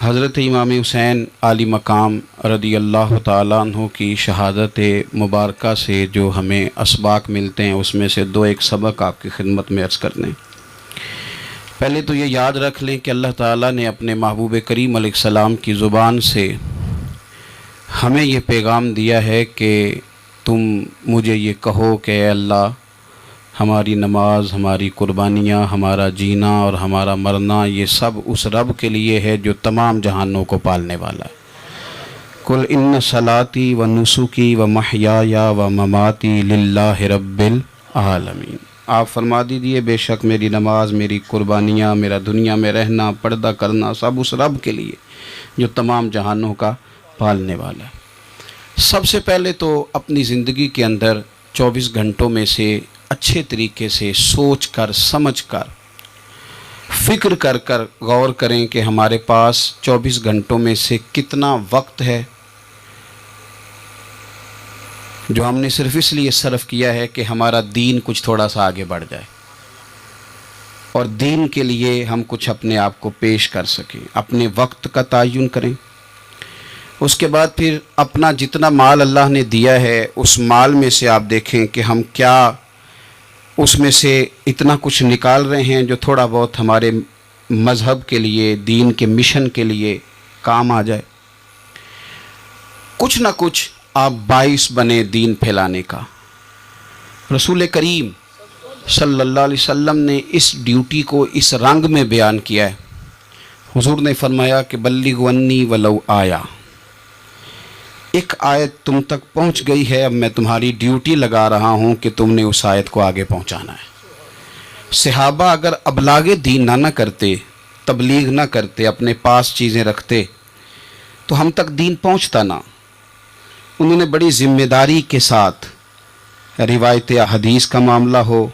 حضرت امام حسین عالی مقام رضی اللہ تعالیٰ عنہ کی شہادت مبارکہ سے جو ہمیں اسباق ملتے ہیں اس میں سے دو ایک سبق آپ کی خدمت میں عرض کر دیں۔ پہلے تو یہ یاد رکھ لیں کہ اللہ تعالیٰ نے اپنے محبوب کریم علیہ السلام کی زبان سے ہمیں یہ پیغام دیا ہے کہ تم مجھے یہ کہو کہ اے اللہ، ہماری نماز، ہماری قربانیاں، ہمارا جینا اور ہمارا مرنا یہ سب اس رب کے لیے ہے جو تمام جہانوں کو پالنے والا ہے۔ قل ان صلاتی و نسکی و محیای و مماتی للہ رب العالمین۔ آپ فرما دیجئے بے شک میری نماز، میری قربانیاں، میرا دنیا میں رہنا، پردہ کرنا سب اس رب کے لیے جو تمام جہانوں کا پالنے والا ہے۔ سب سے پہلے تو اپنی زندگی کے اندر 24 گھنٹوں میں سے اچھے طریقے سے سوچ کر، سمجھ کر، فکر کر کر غور کریں کہ ہمارے پاس 24 گھنٹوں میں سے کتنا وقت ہے جو ہم نے صرف اس لیے صرف کیا ہے کہ ہمارا دین کچھ تھوڑا سا آگے بڑھ جائے اور دین کے لیے ہم کچھ اپنے آپ کو پیش کر سکیں۔ اپنے وقت کا تعین کریں، اس کے بعد پھر اپنا جتنا مال اللہ نے دیا ہے اس مال میں سے آپ دیکھیں کہ ہم کیا اس میں سے اتنا کچھ نکال رہے ہیں جو تھوڑا بہت ہمارے مذہب کے لیے، دین کے مشن کے لیے کام آ جائے۔ کچھ نہ کچھ آپ باعث بنے دین پھیلانے کا۔ رسول کریم صلی اللہ علیہ وسلم نے اس ڈیوٹی کو اس رنگ میں بیان کیا ہے۔ حضور نے فرمایا کہ بلغوا انی ولو آیا، ایک آیت تم تک پہنچ گئی ہے، اب میں تمہاری ڈیوٹی لگا رہا ہوں کہ تم نے اس آیت کو آگے پہنچانا ہے۔ صحابہ اگر ابلاغ دین نہ کرتے، تبلیغ نہ کرتے، اپنے پاس چیزیں رکھتے تو ہم تک دین پہنچتا نہ۔ انہوں نے بڑی ذمہ داری کے ساتھ، روایت حدیث کا معاملہ ہو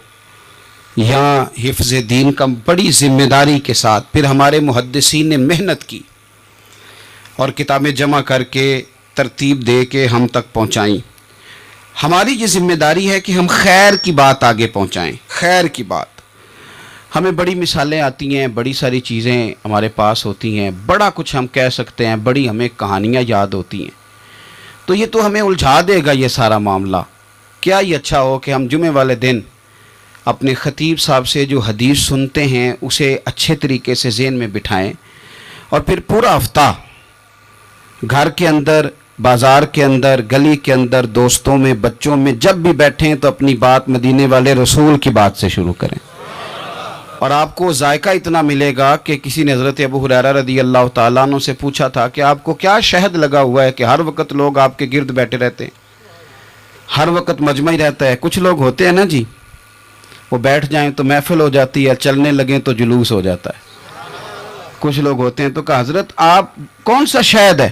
یا حفظ دین کا، بڑی ذمہ داری کے ساتھ پھر ہمارے محدثین نے محنت کی اور کتابیں جمع کر کے ترتیب دے کے ہم تک پہنچائیں۔ ہماری یہ ذمہ داری ہے کہ ہم خیر کی بات آگے پہنچائیں، خیر کی بات۔ ہمیں بڑی مثالیں آتی ہیں، بڑی ساری چیزیں ہمارے پاس ہوتی ہیں، بڑا کچھ ہم کہہ سکتے ہیں، بڑی ہمیں کہانیاں یاد ہوتی ہیں، تو یہ تو ہمیں الجھا دے گا یہ سارا معاملہ۔ کیا یہ اچھا ہو کہ ہم جمعے والے دن اپنے خطیب صاحب سے جو حدیث سنتے ہیں اسے اچھے طریقے سے ذہن میں بٹھائیں اور پھر پورا ہفتہ گھر کے اندر، بازار کے اندر، گلی کے اندر، دوستوں میں، بچوں میں جب بھی بیٹھیں تو اپنی بات مدینے والے رسول کی بات سے شروع کریں، اور آپ کو ذائقہ اتنا ملے گا کہ کسی نے حضرت ابو ہریرہ رضی اللہ تعالیٰ عنہ سے پوچھا تھا کہ آپ کو کیا شہد لگا ہوا ہے کہ ہر وقت لوگ آپ کے گرد بیٹھے رہتے ہیں، ہر وقت مجمع ہی رہتا ہے؟ کچھ لوگ ہوتے ہیں نا جی، وہ بیٹھ جائیں تو محفل ہو جاتی ہے، چلنے لگیں تو جلوس ہو جاتا ہے۔ کچھ لوگ ہوتے ہیں، تو کہا حضرت آپ کون سا شہد ہے؟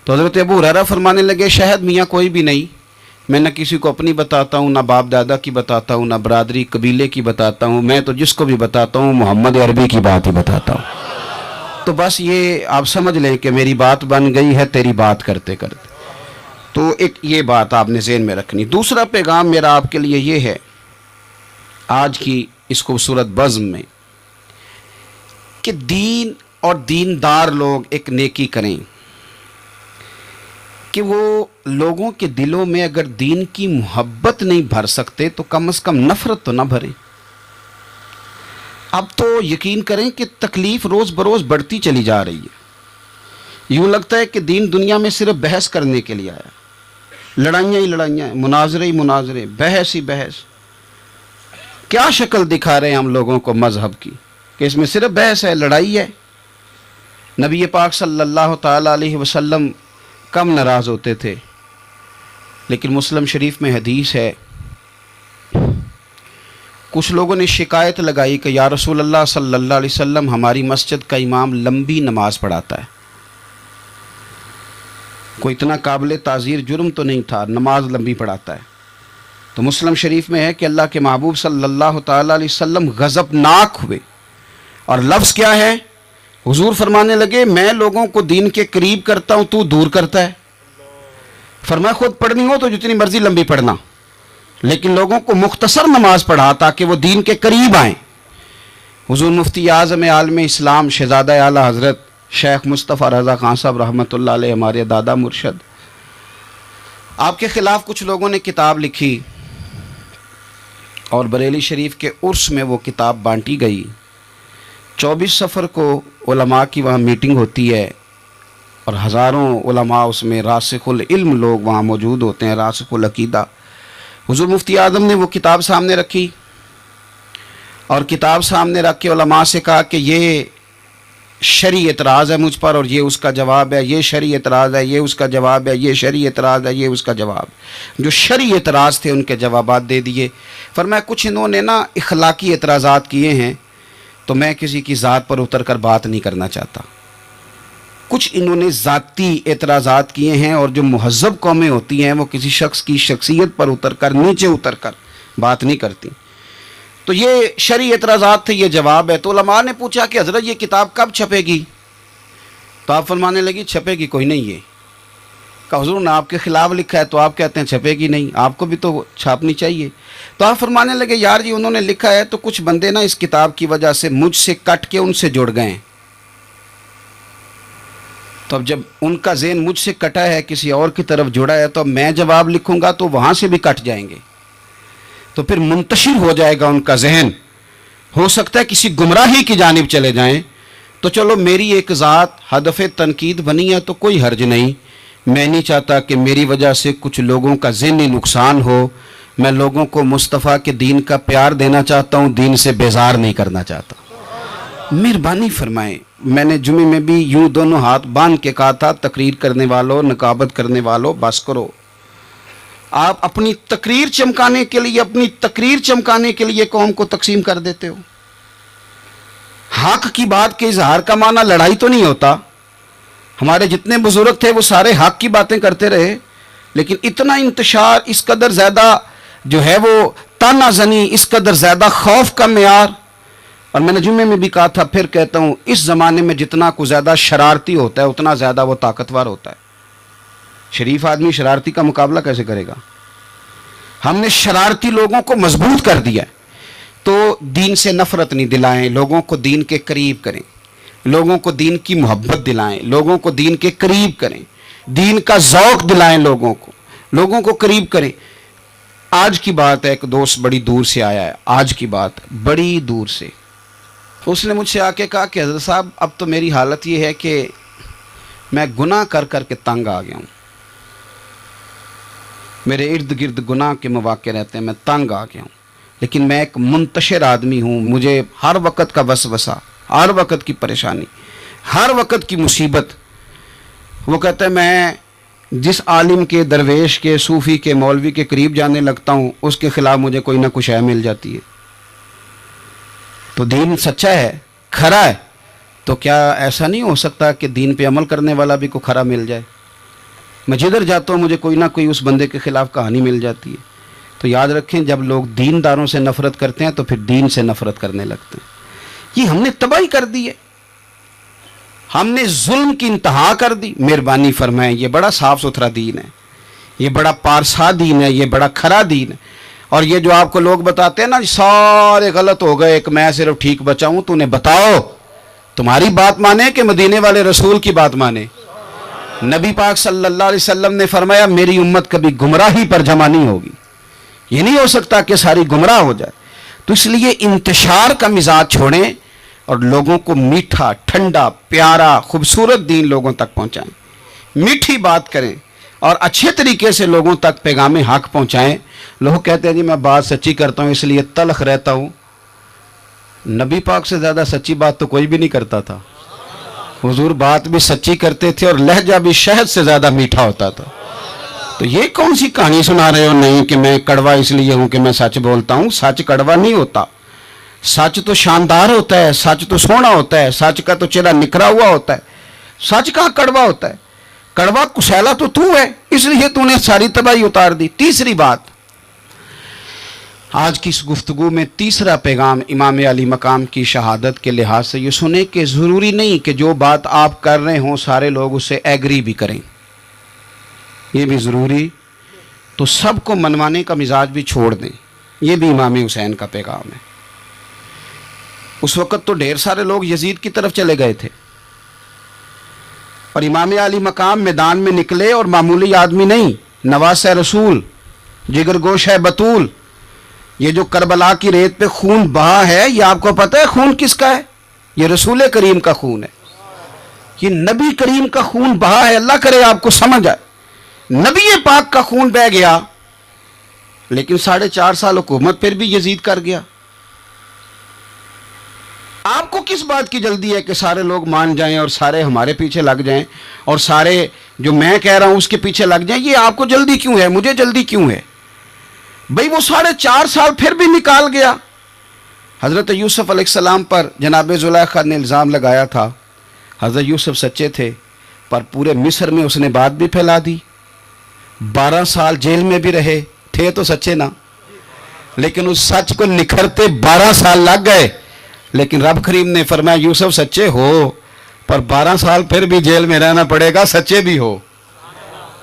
تو حضرت ابو ہریرہ فرمانے لگے شہد میاں کوئی بھی نہیں، میں نہ کسی کو اپنی بتاتا ہوں، نہ باپ دادا کی بتاتا ہوں، نہ برادری قبیلے کی بتاتا ہوں، میں تو جس کو بھی بتاتا ہوں محمد عربی کی بات ہی بتاتا ہوں۔ تو بس یہ آپ سمجھ لیں کہ میری بات بن گئی ہے تیری بات کرتے کرتے۔ تو ایک یہ بات آپ نے ذہن میں رکھنی۔ دوسرا پیغام میرا آپ کے لیے یہ ہے آج کی اس خوبصورت بزم میں کہ دین اور دیندار لوگ ایک نیکی کریں کہ وہ لوگوں کے دلوں میں اگر دین کی محبت نہیں بھر سکتے تو کم از کم نفرت تو نہ بھریں۔ اب تو یقین کریں کہ تکلیف روز بروز بڑھتی چلی جا رہی ہے۔ یوں لگتا ہے کہ دین دنیا میں صرف بحث کرنے کے لیے آیا، لڑائیاں ہی لڑائیاں، مناظرے ہی مناظرے، بحث ہی بحث۔ کیا شکل دکھا رہے ہیں ہم لوگوں کو مذہب کی کہ اس میں صرف بحث ہے، لڑائی ہے۔ نبی پاک صلی اللہ تعالیٰ علیہ وسلم کم ناراض ہوتے تھے، لیکن مسلم شریف میں حدیث ہے، کچھ لوگوں نے شکایت لگائی کہ یا رسول اللہ صلی اللہ علیہ وسلم ہماری مسجد کا امام لمبی نماز پڑھاتا ہے، کوئی اتنا قابل تعزیر جرم تو نہیں تھا، نماز لمبی پڑھاتا ہے۔ تو مسلم شریف میں ہے کہ اللہ کے محبوب صلی اللہ تعالیٰ علیہ وسلم غضبناک ہوئے، اور لفظ کیا ہے؟ حضور فرمانے لگے میں لوگوں کو دین کے قریب کرتا ہوں، تو دور کرتا ہے۔ فرمایا خود پڑھنی ہو تو جتنی مرضی لمبی پڑھنا، لیکن لوگوں کو مختصر نماز پڑھا تاکہ وہ دین کے قریب آئیں۔ حضور مفتی اعظم عالم اسلام شہزادہ اعلیٰ حضرت شیخ مصطفیٰ رضا خان صاحب رحمۃ اللہ علیہ، ہمارے دادا مرشد، آپ کے خلاف کچھ لوگوں نے کتاب لکھی اور بریلی شریف کے عرس میں وہ کتاب بانٹی گئی۔ 24 صفر کو علماء کی وہاں میٹنگ ہوتی ہے اور ہزاروں علماء اس میں راسخ العلم لوگ وہاں موجود ہوتے ہیں، راسخ العقیدہ۔ حضور مفتی اعظم نے وہ کتاب سامنے رکھی اور کتاب سامنے رکھ کے علماء سے کہا کہ یہ شرعی اعتراض ہے مجھ پر اور یہ اس کا جواب ہے، یہ شرعی اعتراض ہے، یہ اس کا جواب ہے، یہ شرعی اعتراض ہے، یہ اس کا جواب۔ جو شرعی اعتراض تھے ان کے جوابات دے دیے۔ فرمایا کچھ انہوں نے نا اخلاقی اعتراضات کیے ہیں تو میں کسی کی ذات پر اتر کر بات نہیں کرنا چاہتا۔ کچھ انہوں نے ذاتی اعتراضات کیے ہیں اور جو مہذب قومیں ہوتی ہیں وہ کسی شخص کی شخصیت پر اتر کر، نیچے اتر کر بات نہیں کرتی۔ تو یہ شرعی اعتراضات تھے، یہ جواب ہے۔ تو علماء نے پوچھا کہ حضرت یہ کتاب کب چھپے گی؟ تو آپ فرمانے لگی چھپے گی کوئی نہیں یہ۔ کہ حضور نے آپ کے خلاف لکھا ہے تو آپ کہتے ہیں چھپے گی نہیں، آپ کو بھی تو چھاپنی چاہیے۔ تو آپ فرمانے لگے یار جی انہوں نے لکھا ہے تو کچھ بندے نا اس کتاب کی وجہ سے مجھ سے کٹ کے ان سے جڑ گئے ہیں۔ تو اب جب ان کا ذہن مجھ سے کٹا ہے، کسی اور کی طرف جڑا ہے، تو اب میں جواب لکھوں گا تو وہاں سے بھی کٹ جائیں گے، تو پھر منتشر ہو جائے گا ان کا ذہن، ہو سکتا ہے کسی گمراہی کی جانب چلے جائیں۔ تو چلو میری ایک ذات ہدف تنقید بنی ہے تو کوئی حرج نہیں، میں نہیں چاہتا کہ میری وجہ سے کچھ لوگوں کا ذہنی نقصان ہو۔ میں لوگوں کو مصطفیٰ کے دین کا پیار دینا چاہتا ہوں، دین سے بیزار نہیں کرنا چاہتا۔ مہربانی فرمائیں، میں نے جمعے میں بھی یوں دونوں ہاتھ باندھ کے کہا تھا تقریر کرنے والوں، نقابت کرنے والوں بس کرو۔ آپ اپنی تقریر چمکانے کے لیے قوم کو تقسیم کر دیتے ہو۔ حق کی بات کے اظہار کا معنی لڑائی تو نہیں ہوتا۔ ہمارے جتنے بزرگ تھے وہ سارے حق کی باتیں کرتے رہے، لیکن اتنا انتشار، اس قدر زیادہ جو ہے وہ تانا زنی، اس قدر زیادہ خوف کا معیار۔ اور میں نے جمعے میں بھی کہا تھا، پھر کہتا ہوں، اس زمانے میں جتنا کو زیادہ شرارتی ہوتا ہے اتنا زیادہ وہ طاقتور ہوتا ہے۔ شریف آدمی شرارتی کا مقابلہ کیسے کرے گا؟ ہم نے شرارتی لوگوں کو مضبوط کر دیا ہے۔ تو دین سے نفرت نہیں دلائیں، لوگوں کو دین کے قریب کریں، لوگوں کو دین کی محبت دلائیں، لوگوں کو دین کے قریب کریں، دین کا ذوق دلائیں، لوگوں کو قریب کریں۔ آج کی بات ہے، ایک دوست بڑی دور سے آیا ہے، آج کی بات بڑی دور سے، اس نے مجھ سے آ کے کہا کہ حضرت صاحب اب تو میری حالت یہ ہے کہ میں گناہ کر کر کے تنگ آ گیا ہوں، میرے ارد گرد گناہ کے مواقع رہتے ہیں، میں تنگ آ گیا ہوں، لیکن میں ایک منتشر آدمی ہوں، مجھے ہر وقت کا وسوسہ، ہر وقت کی پریشانی، ہر وقت کی مصیبت۔ وہ کہتا ہے میں جس عالم کے، درویش کے، صوفی کے، مولوی کے قریب جانے لگتا ہوں اس کے خلاف مجھے کوئی نہ کچھ مل جاتی ہے۔ تو دین سچا ہے، کھرا ہے، تو کیا ایسا نہیں ہو سکتا کہ دین پہ عمل کرنے والا بھی کوئی کھرا مل جائے؟ میں جدھر جاتا ہوں مجھے کوئی نہ کوئی اس بندے کے خلاف کہانی مل جاتی ہے۔ تو یاد رکھیں، جب لوگ دینداروں سے نفرت کرتے ہیں تو پھر دین سے نفرت کرنے لگتے ہیں۔ یہ ہم نے تباہی کر دی ہے، ہم نے ظلم کی انتہا کر دی۔ مہربانی فرمائیں، یہ بڑا صاف ستھرا دین ہے، یہ بڑا پارسا دین ہے، یہ بڑا کھرا دین ہے۔ اور یہ جو آپ کو لوگ بتاتے ہیں نا سارے غلط ہو گئے، ایک میں صرف ٹھیک بچا ہوں، تو انہیں بتاؤ تمہاری بات مانے کہ مدینے والے رسول کی بات مانے؟ نبی پاک صلی اللہ علیہ وسلم نے فرمایا میری امت کبھی گمراہی پر جمع نہیں ہوگی، یہ نہیں ہو سکتا کہ ساری گمراہ ہو جائے۔ تو اس لیے انتشار کا مزاج چھوڑیں اور لوگوں کو میٹھا، ٹھنڈا، پیارا، خوبصورت دین لوگوں تک پہنچائیں، میٹھی بات کریں اور اچھے طریقے سے لوگوں تک پیغام حق پہنچائیں۔ لوگ کہتے ہیں جی میں بات سچی کرتا ہوں اس لیے تلخ رہتا ہوں۔ نبی پاک سے زیادہ سچی بات تو کوئی بھی نہیں کرتا تھا، حضور بات بھی سچی کرتے تھے اور لہجہ بھی شہد سے زیادہ میٹھا ہوتا تھا۔ تو یہ کون سی کہانی سنا رہے ہو؟ نہیں کہ میں کڑوا اس لیے ہوں کہ میں سچ بولتا ہوں، سچ کڑوا نہیں ہوتا، سچ تو شاندار ہوتا ہے، سچ تو سونا ہوتا ہے، سچ کا تو چہرہ نکھرا ہوا ہوتا ہے۔ سچ کہاں کڑوا ہوتا ہے؟ کڑوا کسیلا تو ہے، اس لیے تو نے ساری تباہی اتار دی۔ تیسری بات، آج کی اس گفتگو میں تیسرا پیغام امام علی مقام کی شہادت کے لحاظ سے یہ سنیں کہ ضروری نہیں کہ جو بات آپ کر رہے ہوں سارے لوگ اسے ایگری بھی کریں، یہ بھی ضروری، تو سب کو منوانے کا مزاج بھی چھوڑ دیں، یہ بھی امام حسین کا پیغام ہے۔ اس وقت تو ڈھیر سارے لوگ یزید کی طرف چلے گئے تھے، اور امام علی مقام میدان میں نکلے اور معمولی آدمی نہیں، نواسہ رسول، جگر گوش ہے بطول. یہ جو کربلا کی ریت پہ خون بہا ہے، یہ آپ کو پتہ ہے خون کس کا ہے؟ یہ رسول کریم کا خون ہے. یہ نبی کریم کا خون بہا ہے. اللہ کرے آپ کو سمجھ آئے. نبی پاک کا خون بہ گیا، لیکن 4.5 سال حکومت پھر بھی یزید کر گیا. آپ کو کس بات کی جلدی ہے کہ سارے لوگ مان جائیں اور سارے ہمارے پیچھے لگ جائیں اور سارے جو میں کہہ رہا ہوں اس کے پیچھے لگ جائیں؟ یہ آپ کو جلدی کیوں ہے؟ مجھے جلدی کیوں ہے؟ بھئی وہ 4.5 سال پھر بھی نکال گیا. حضرت یوسف علیہ السلام پر جناب زلیخا نے الزام لگایا تھا. حضرت یوسف سچے تھے، پر پورے مصر میں اس نے بات بھی پھیلا دی. 12 سال جیل میں بھی رہے تھے تو سچے نا، لیکن اس سچ کو نکھرتے 12 سال لگ گئے. لیکن رب کریم نے فرمایا یوسف سچے ہو، پر 12 سال پھر بھی جیل میں رہنا پڑے گا. سچے بھی ہو،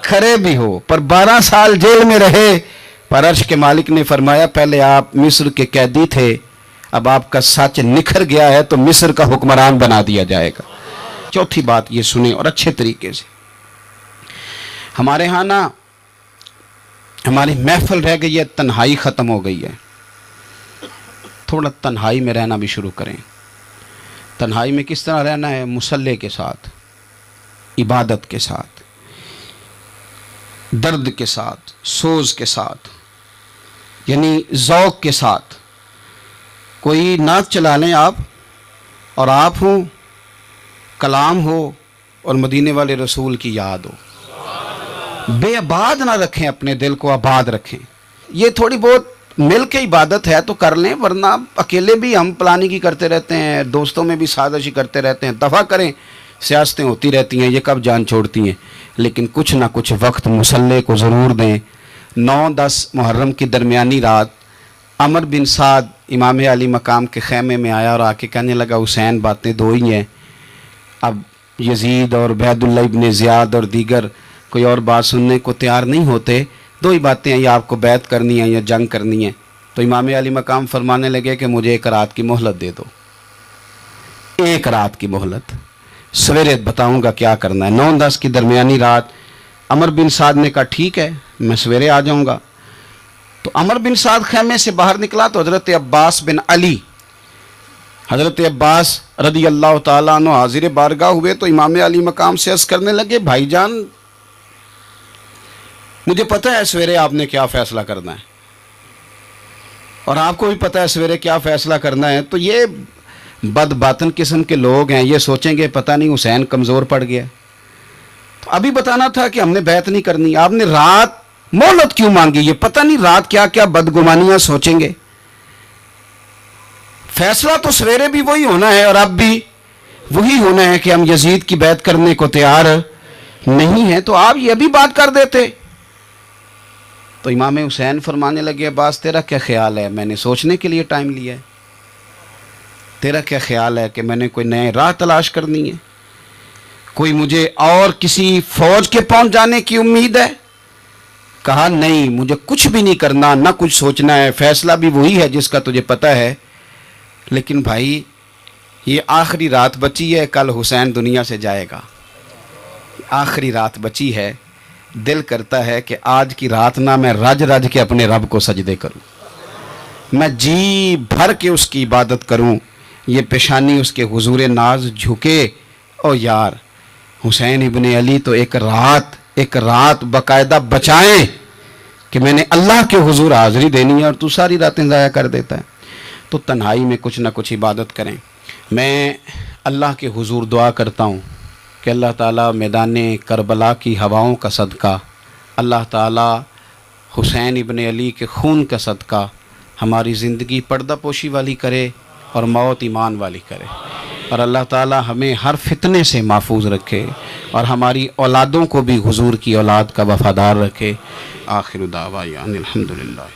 کھرے بھی ہو، پر 12 سال جیل میں رہے. پر عرش کے مالک نے فرمایا پہلے آپ مصر کے قیدی تھے، اب آپ کا سچ نکھر گیا ہے تو مصر کا حکمران بنا دیا جائے گا. چوتھی بات یہ سنیں اور اچھے طریقے سے. ہمارے ہاں نا ہماری محفل رہ گئی ہے، تنہائی ختم ہو گئی ہے. تھوڑا تنہائی میں رہنا بھی شروع کریں. تنہائی میں کس طرح رہنا ہے؟ مصلی کے ساتھ، عبادت کے ساتھ، درد کے ساتھ، سوز کے ساتھ، یعنی ذوق کے ساتھ. کوئی نعت چلا لیں آپ اور آپ ہوں، کلام ہو اور مدینے والے رسول کی یاد ہو. بے آباد نہ رکھیں، اپنے دل کو آباد رکھیں. یہ تھوڑی بہت مل کے عبادت ہے تو کر لیں، ورنہ اکیلے بھی ہم پلاننگ ہی کرتے رہتے ہیں، دوستوں میں بھی سازشی کرتے رہتے ہیں. دفع کریں، سیاستیں ہوتی رہتی ہیں، یہ کب جان چھوڑتی ہیں. لیکن کچھ نہ کچھ وقت مصلی کو ضرور دیں. 9-10 محرم کی درمیانی رات عمر بن سعد امام علی مقام کے خیمے میں آیا اور آ کے کہنے لگا حسین باتیں 2 ہی ہیں. اب یزید اور عبید اللہ ابن زیاد اور دیگر کوئی اور بات سننے کو تیار نہیں ہوتے. 2 ہی باتیں ہیں، یا آپ کو بیعت کرنی ہے یا جنگ کرنی ہے. تو امام علی مقام فرمانے لگے کہ مجھے 1 رات کی مہلت دے دو. 1 رات کی مہلت، سویرے بتاؤں گا کیا کرنا ہے. 9-10 کی درمیانی رات عمر بن سعد نے کہا ٹھیک ہے میں سویرے آ جاؤں گا. تو عمر بن سعد خیمے سے باہر نکلا تو حضرت عباس بن علی، حضرت عباس رضی اللہ تعالیٰ عنہ حاضر بارگاہ ہوئے تو امام علی مقام سے عرض کرنے لگے بھائی جان مجھے پتہ ہے سویرے آپ نے کیا فیصلہ کرنا ہے، اور آپ کو بھی پتہ ہے سویرے کیا فیصلہ کرنا ہے. تو یہ بد باطن قسم کے لوگ ہیں، یہ سوچیں گے پتہ نہیں حسین کمزور پڑ گیا. تو ابھی بتانا تھا کہ ہم نے بیعت نہیں کرنی. آپ نے رات مہلت کیوں مانگی؟ یہ پتہ نہیں رات کیا کیا بدگمانیاں سوچیں گے. فیصلہ تو سویرے بھی وہی ہونا ہے اور اب بھی وہی ہونا ہے کہ ہم یزید کی بیعت کرنے کو تیار نہیں ہیں. تو آپ یہ بھی بات کر دیتے. تو امام حسین فرمانے لگے عباس تیرا کیا خیال ہے؟ میں نے سوچنے کے لیے ٹائم لیا ہے. تیرا کیا خیال ہے کہ میں نے کوئی نئے راہ تلاش کرنی ہے؟ کوئی مجھے اور کسی فوج کے پہنچ جانے کی امید ہے؟ کہا نہیں، مجھے کچھ بھی نہیں کرنا، نہ کچھ سوچنا ہے. فیصلہ بھی وہی ہے جس کا تجھے پتہ ہے. لیکن بھائی یہ آخری رات بچی ہے، کل حسین دنیا سے جائے گا. آخری رات بچی ہے، دل کرتا ہے کہ آج کی رات نہ میں رج رج کے اپنے رب کو سجدے کروں، میں جی بھر کے اس کی عبادت کروں. یہ پیشانی اس کے حضور ناز جھکے. او یار حسین ابن علی تو ایک رات باقاعدہ بچائیں کہ میں نے اللہ کے حضور حاضری دینی ہے اور تو ساری راتیں ضائع کر دیتا ہے. تو تنہائی میں کچھ نہ کچھ عبادت کریں. میں اللہ کے حضور دعا کرتا ہوں کہ اللہ تعالیٰ میدان کربلا کی ہواؤں کا صدقہ، اللہ تعالیٰ حسین ابن علی کے خون کا صدقہ ہماری زندگی پردہ پوشی والی کرے اور موت ایمان والی کرے. اور اللہ تعالیٰ ہمیں ہر فتنے سے محفوظ رکھے اور ہماری اولادوں کو بھی حضور کی اولاد کا وفادار رکھے. آخر دعوانا الحمدللہ.